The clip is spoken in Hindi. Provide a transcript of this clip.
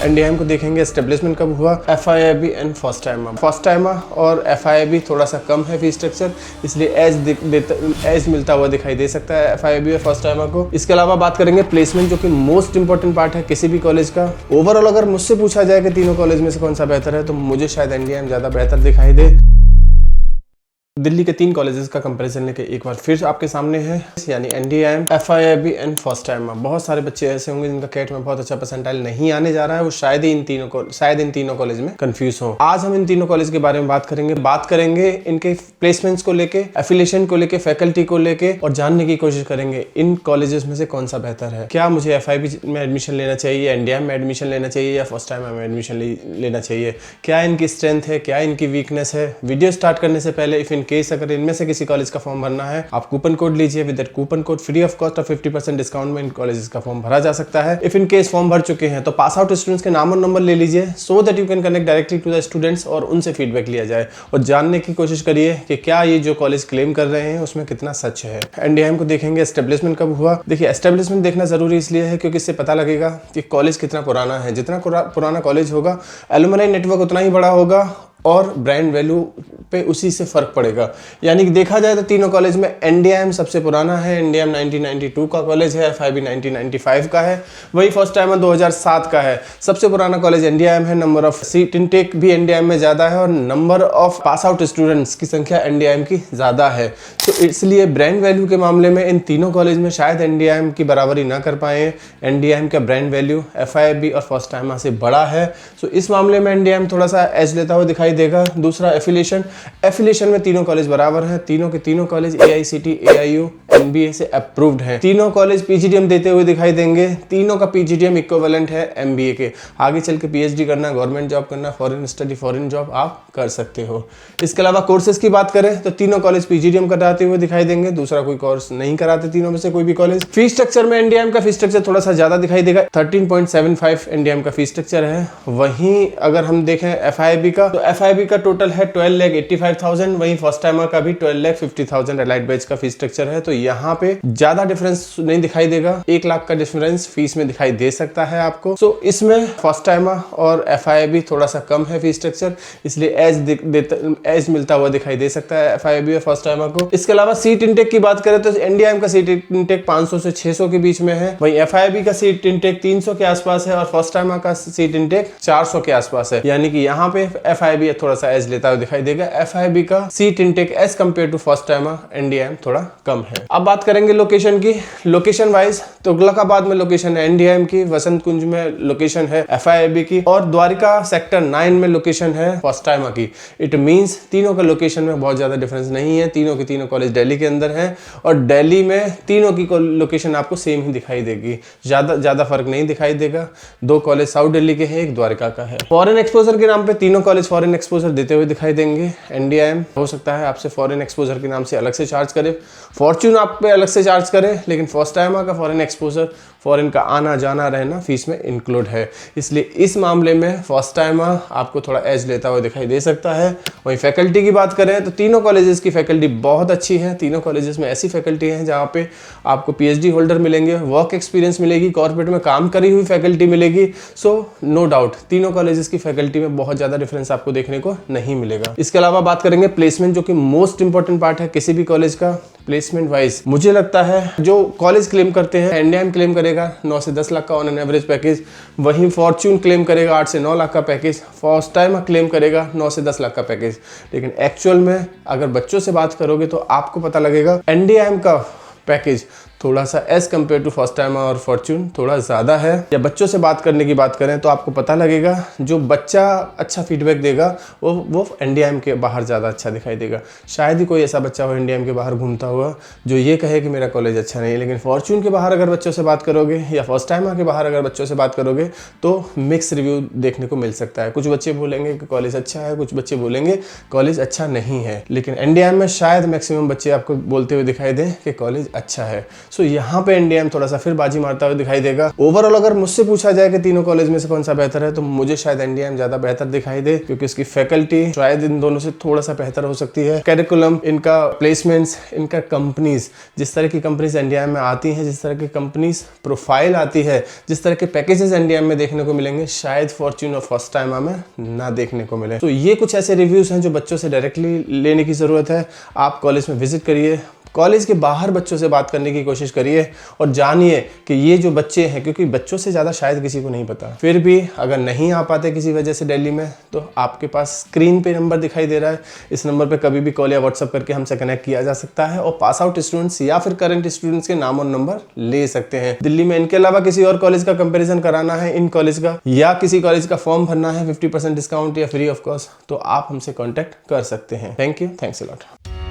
एनडीएम को देखेंगे एस्टेब्लिशमेंट कब हुआ, एफआईआईबी एंड फर्स्ट टाइमर और एफआईआईबी थोड़ा सा कम है फीस स्ट्रक्चर, इसलिए एज मिलता हुआ दिखाई दे सकता है एफआईआईबी और फर्स्ट टाइमर को। इसके अलावा बात करेंगे प्लेसमेंट, जो कि मोस्ट इंपॉर्टेंट पार्ट है किसी भी कॉलेज का। ओवरऑल अगर मुझसे पूछा जाए कि तीनों कॉलेज में से कौन सा बेहतर है, तो मुझे शायद एनडीएम ज़्यादा बेहतर दिखाई दे। दिल्ली के 3 कॉलेजेस का कंपैरिजन लेके एक बार फिर आपके सामने है, यानी एनडीएम, एफआईआईबी एंड फर्स्ट टाइमर। बहुत सारे बच्चे ऐसे होंगे जिनका कैट में बहुत अच्छा परसेंटाइल नहीं आने जा रहा है, वो शायद इन तीनों कॉलेज में कंफ्यूज हो। आज हम इन तीनों कॉलेज के बारे में बात करेंगे इनके प्लेसमेंट्स को लेके, एफिलिएशन को लेके, फैकल्टी को लेके, और जानने की कोशिश करेंगे इन कॉलेजेस में से कौन सा बेहतर है। क्या मुझे एफआईआईबी में एडमिशन लेना चाहिए, एनडीएम में एडमिशन लेना चाहिए, या फर्स्ट टाइमर में एडमिशन लेना चाहिए। क्या इनकी स्ट्रेंथ है, क्या इनकी वीकनेस है। वीडियो स्टार्ट करने से पहले इफ इन केस अगर इनमें से किसी कॉलेज का फॉर्म भरना है, आप कूपन कोड लीजिए। With that coupon code free of cost और 50% डिस्काउंट में इन कॉलेजेस का फॉर्म भरा जा सकता है। इफ इन केस फॉर्म भर चुके हैं तो पास आउट स्टूडेंट्स के नाम और नंबर ले लीजिए, so that you can connect directly to the students और उनसे फीडबैक लिया जाए और जानने की कोशिश करिए कि क्या ये जो कॉलेज क्लेम कर रहे हैं उसमें कितना सच है। एनडीएम को देखेंगे एस्टेब्लिशमेंट कब हुआ। देखिए, एस्टेब्लिशमेंट देखना जरूरी इसलिए है क्योंकि इससे पता लगेगा कि कॉलेज कितना पुराना है। जितना पुराना कॉलेज होगा, एलुमनाई नेटवर्क उतना ही बड़ा होगा और ब्रांड वैल्यू पे उसी से फर्क पड़ेगा। यानी कि देखा जाए तो तीनों कॉलेज में एनडीएम सबसे पुराना है। एनडीएम 1992 का कॉलेज है, एफआईआईबी 1995 का है, वही फर्स्ट टाइमर 2007 का है। सबसे पुराना कॉलेज एनडीएम है। नंबर ऑफ सीट इनटेक भी एनडीएम में ज़्यादा है और number of pass out students की संख्या एनडीएम की ज़्यादा है। तो इसलिए ब्रांड वैल्यू के मामले में इन तीनों कॉलेज में शायद एनडीएम की बराबरी ना कर पाए। एनडीएम का ब्रांड वैल्यू एफआईआईबी और फर्स्ट टाइमर से बड़ा है, तो इस मामले में एनडीएम थोड़ा सा एज लेता हुआ दिखाई देगा। दूसरा एफिलिएशन में तीनों कॉलेज बराबर हैं। तीनों के तीनों कॉलेज एआईसीटी, एआईयू, एनबीए से अप्रूव्ड हैं। तीनों कॉलेज पीजीडीएम देते हुए दिखाई देंगे। तीनों का पीजीडीएम इक्विवेलेंट है एमबीए के। आगे चल के पीएचडी करना, गवर्नमेंट जॉब करना, फॉरेन स्टडी, फॉरेन जॉब आप कर सकते हो। इसके अलावा कोर्सेज की बात करें तो तीनों कॉलेज पीजीडीएम कराते हुए दिखाई देंगे। दूसरा कोई कोर्स नहीं कराते तीनों में से कोई भी कॉलेज। फीस स्ट्रक्चर में एनडीएम का फीस स्ट्रक्चर थोड़ा सा ज्यादा दिखाई देगा। 13.75 एनडीएम का फीस स्ट्रक्चर है। वहीं अगर हम देखें एफआईआईबी का, तो एफआईआईबी का टोटल है 12,85,000, वहीं फर्स्ट टाइमर का भी 12,50,000 एलाइड बैच का फीस स्ट्रक्चर है। तो यहाँ पे ज्यादा डिफरेंस नहीं दिखाई देगा। 1 लाख का डिफरेंस फीस में दिखाई दे सकता है आपको। तो इसमें फर्स्ट टाइमर और एफआईआईबी थोड़ा सा कम है फीस स्ट्रक्चर, इसलिए एज मिलता हुआ दिखाई दे सकता है एफआईआईबी और फर्स्ट टाइमर को। इसके अलावा सीट इंटेक की बात करें तो एनडीएम का सीट इंटेक 500 से 600 के बीच में है, वहीं एफआईआईबी का सीट इंटेक 300 के आसपास है और फर्स्ट टाइमर का सीट इंटेक 400 के आसपास है। यानी कि यहाँ पे एफआईआईबी थोड़ा सा एज लेता हुआ दिखाई देगा। एफआईआईबी का seat intake as compare to first timer NDM थोड़ा कम है। अब बात करेंगे लोकेशन की। लोकेशन वाइज तुगलकाबाद में लोकेशन है एनडीएम की, वसंत कुंज में लोकेशन है एफआईआईबी की, और द्वारिका सेक्टर 9 में लोकेशन है फर्स्ट टाइमर की। इट मींस तीनों के लोकेशन में बहुत ज्यादा डिफरेंस नहीं है। तीनों के तीनों कॉलेज दिल्ली के अंदर है और दिल्ली में तीनों की लोकेशन आपको सेम ही दिखाई देगी। ज्यादा फर्क नहीं दिखाई देगा। 2 कॉलेज साउथ दिल्ली के हैं, 1 द्वारिका का है। फॉरेन एक्सपोजर के नाम पे तीनों कॉलेज फॉरेन एक्सपोजर देते हुए दिखाई देंगे। एनडीएम हो सकता है आपसे फॉरेन एक्सपोजर के नाम से अलग से चार्ज करे, फॉर्च्यून आप पे अलग से चार्ज करे, लेकिन फर्स्ट टाइमर का फॉरेन एक्सपोजर, फॉरेन का आना जाना रहना फीस में इंक्लूड है। इसलिए इस मामले में फर्स्ट टाइमर आपको थोड़ा एज लेता हुआ दिखाई दे सकता है। वहीं फैकल्टी की बात करें तो तीनों कॉलेजेस की फैकल्टी बहुत अच्छी है। तीनों कॉलेजेस में ऐसी फैकल्टी है जहाँ पे आपको पीएचडी होल्डर मिलेंगे, वर्क एक्सपीरियंस मिलेगी, कॉर्पोरेट में काम करी हुई फैकल्टी मिलेगी। सो नो डाउट तीनों कॉलेजेस की फैकल्टी में बहुत ज्यादा डिफरेंस आपको देखने को नहीं मिलेगा। इसके अलावा बात करेंगे प्लेसमेंट, जो कि मोस्ट इंपॉर्टेंट पार्ट है किसी भी कॉलेज का। प्लेसमेंट वाइज मुझे लगता है जो कॉलेज क्लेम करते हैं, एनडीएम क्लेम करेगा 9 से 10 लाख का ऑन एन एवरेज पैकेज, वहीं फॉर्च्यून क्लेम करेगा 8 से 9 लाख का पैकेज, फर्स्ट टाइमर क्लेम करेगा 9 से 10 लाख का पैकेज। लेकिन एक्चुअल में अगर बच्चों से बात करोगे तो आपको पता लगेगा एनडीएम का पैकेज थोड़ा सा as compare to first timer और फॉर्च्यून थोड़ा ज़्यादा है। या बच्चों से बात करने की बात करें तो आपको पता लगेगा जो बच्चा अच्छा फीडबैक देगा वो एनडीएम के बाहर ज़्यादा अच्छा दिखाई देगा। शायद ही कोई ऐसा बच्चा हो एनडीएम के बाहर घूमता हुआ जो ये कहे कि मेरा कॉलेज अच्छा नहीं है। लेकिन फॉर्च्यून के बाहर अगर बच्चों से बात करोगे या फर्स्ट टाइमर के बाहर अगर बच्चों से बात करोगे तो मिक्स रिव्यू देखने को मिल सकता है। कुछ बच्चे बोलेंगे कि कॉलेज अच्छा है, कुछ बच्चे बोलेंगे कॉलेज अच्छा नहीं है। लेकिन एनडीएम में शायद मैक्सिमम बच्चे आपको बोलते हुए दिखाई दें कि कॉलेज अच्छा है। सो यहाँ पे एनडीएम थोड़ा सा फिर बाजी मारता हुआ दिखाई देगा। ओवरऑल अगर मुझसे पूछा जाए कि तीनों कॉलेज में से कौन सा बेहतर है, तो मुझे शायद एनडीएम ज्यादा बेहतर दिखाई दे, क्योंकि इसकी फैकल्टी शायद इन दोनों से थोड़ा सा बेहतर हो सकती है। कैरिकुलम, इनका प्लेसमेंट्स, इनका कंपनीज, जिस तरह की कंपनीज एनडीएम में आती हैं, जिस तरह की कंपनीज प्रोफाइल आती है, जिस तरह के पैकेजेस एनडीएम में देखने को मिलेंगे, शायद फॉर्च्यून और फर्स्ट टाइम में ना देखने को मिले। तो ये कुछ ऐसे रिव्यूज हैं जो बच्चों से डायरेक्टली लेने की जरूरत है। आप कॉलेज में विजिट करिए, कॉलेज के बाहर बच्चों से बात करने की कोशिश करिए और जानिए कि ये जो बच्चे हैं, क्योंकि बच्चों से ज़्यादा शायद किसी को नहीं पता। फिर भी अगर नहीं आ पाते किसी वजह से दिल्ली में, तो आपके पास स्क्रीन पे नंबर दिखाई दे रहा है, इस नंबर पे कभी भी कॉल या व्हाट्सअप करके हमसे कनेक्ट किया जा सकता है और पास आउट स्टूडेंट्स या फिर करंट स्टूडेंट्स के नाम और नंबर ले सकते हैं। दिल्ली में इनके अलावा किसी और कॉलेज का कंपेरिजन कराना है, इन कॉलेज का या किसी कॉलेज का फॉर्म भरना है 50% डिस्काउंट या फ्री ऑफ कॉस्ट, तो आप हमसे कॉन्टैक्ट कर सकते हैं। Thank you, thanks a lot.